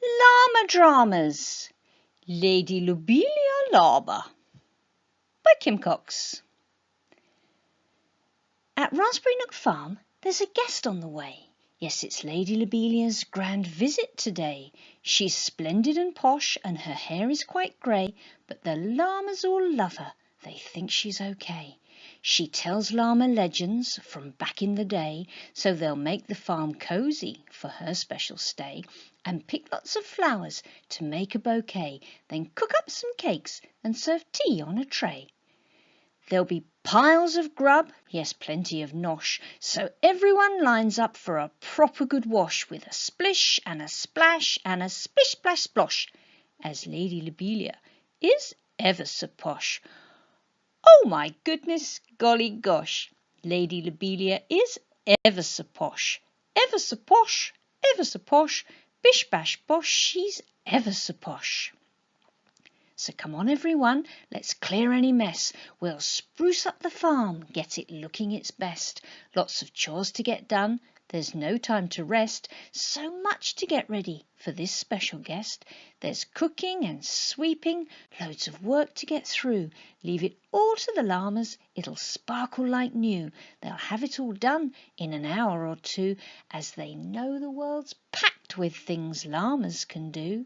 Llama Dramas, Lady Llobelia Llama by Kim Cox. At Raspberry Nook Farm there's a guest on the way. Yes, it's Lady Lobelia's grand visit today. She's splendid and posh and her hair is quite grey, but the llamas all love her, they think she's okay. She tells llama legends from back in the day, so they'll make the farm cosy for her special stay, and pick lots of flowers to make a bouquet, then cook up some cakes and serve tea on a tray. There'll be piles of grub, yes, plenty of nosh, so everyone lines up for a proper good wash, with a splish and a splash and a splish splash splosh, as Lady Llobelia is ever so posh. Oh my goodness, golly gosh, Lady Llobelia is ever so posh, ever so posh, ever so posh, bish bash bosh, she's ever so posh. So come on everyone, let's clear any mess. We'll spruce up the farm, get it looking its best. Lots of chores to get done, there's no time to rest. So much to get ready for this special guest. There's cooking and sweeping, loads of work to get through. Leave it all to the llamas, it'll sparkle like new. They'll have it all done in an hour or two, as they know the world's packed with things llamas can do.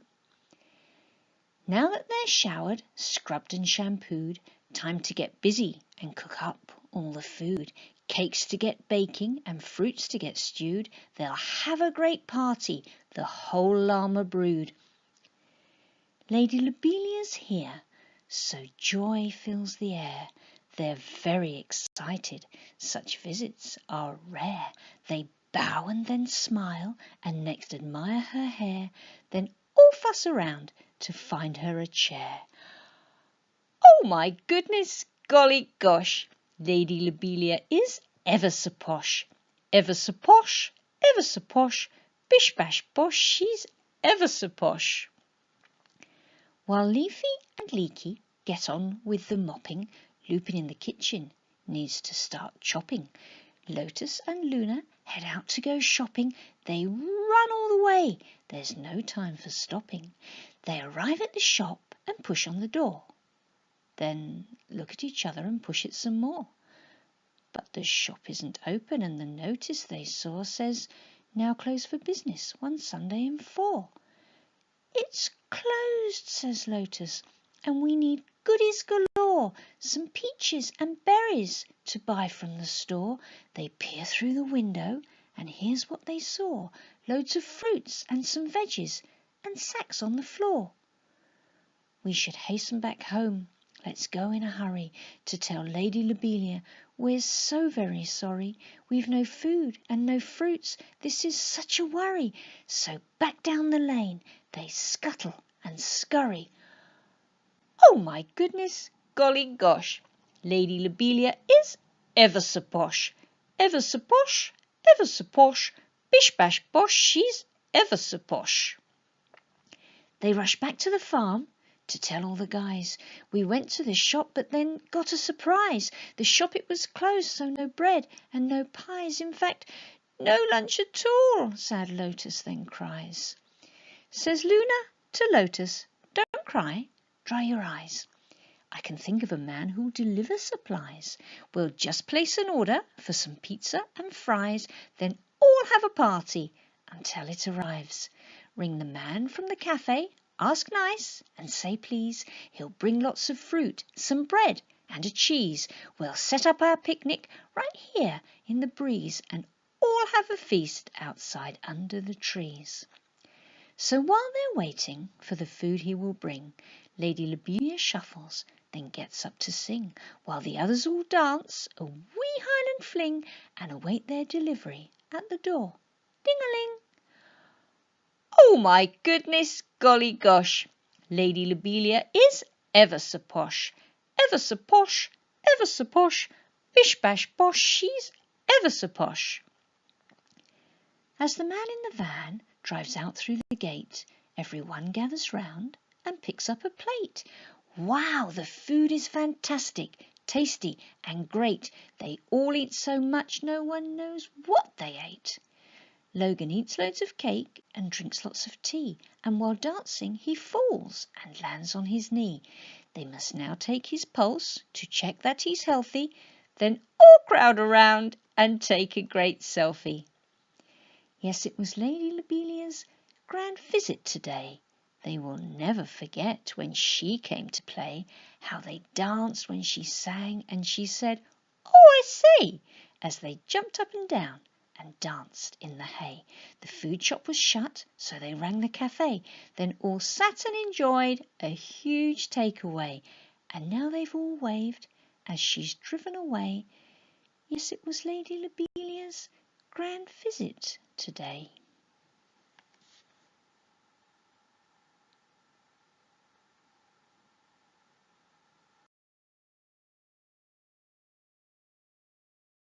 Now that they're showered, scrubbed and shampooed, time to get busy and cook up all the food. Cakes to get baking and fruits to get stewed. They'll have a great party, the whole llama brood. Lady Lobelia's here, so joy fills the air. They're very excited, such visits are rare. They bow and then smile, and next admire her hair, then all fuss around to find her a chair. Oh my goodness, golly gosh, Lady Llobelia is ever so posh, ever so posh, ever so posh, bish bash bosh, she's ever so posh. While Leafy and Leaky get on with the mopping, Lupin in the kitchen needs to start chopping. Lotus and Luna head out to go shopping. They run all the way, there's no time for stopping. They arrive at the shop and push on the door, then look at each other and push it some more. But the shop isn't open, and the notice they saw says, "Now closed for business, one Sunday in 4. "It's closed," says Lotus, "and we need goodies galore, some peaches and berries to buy from the store." They peer through the window, and here's what they saw: loads of fruits and some veggies, and sacks on the floor. We should hasten back home. Let's go in a hurry to tell Lady Llobelia we're so very sorry. We've no food and no fruits. This is such a worry. So back down the lane they scuttle and scurry. Oh my goodness, golly gosh, Lady Llobelia is ever so posh, ever so posh, ever so posh, bish bash bosh, she's ever so posh. They rush back to the farm to tell all the guys. "We went to the shop, but then got a surprise. The shop, it was closed, so no bread and no pies. In fact, no lunch at all," sad Lotus then cries. Says Luna to Lotus, "Don't cry, dry your eyes. I can think of a man who'll deliver supplies. We'll just place an order for some pizza and fries, then all have a party until it arrives. Ring the man from the cafe, ask nice, and say please. He'll bring lots of fruit, some bread and a cheese. We'll set up our picnic right here in the breeze, and all have a feast outside under the trees." So while they're waiting for the food he will bring, Lady Llobelia shuffles, then gets up to sing, while the others all dance a wee Highland fling, and await their delivery at the door. Ding-a-ling! Oh my goodness, golly gosh, Lady Llobelia is ever so posh, ever so posh, ever so posh, bish bash bosh, she's ever so posh. As the man in the van drives out through the gate, everyone gathers round and picks up a plate. Wow, the food is fantastic, tasty and great. They all eat so much no one knows what they ate. Logan eats loads of cake and drinks lots of tea, and while dancing he falls and lands on his knee. They must now take his pulse to check that he's healthy, then all crowd around and take a great selfie. Yes, it was Lady Lobelia's grand visit today. They will never forget when she came to play, how they danced when she sang and she said, "Oh, I say," as they jumped up and down and danced in the hay. The food shop was shut, so they rang the cafe. Then all sat and enjoyed a huge takeaway. And now they've all waved as she's driven away. Yes, it was Lady Lobelia's grand visit today.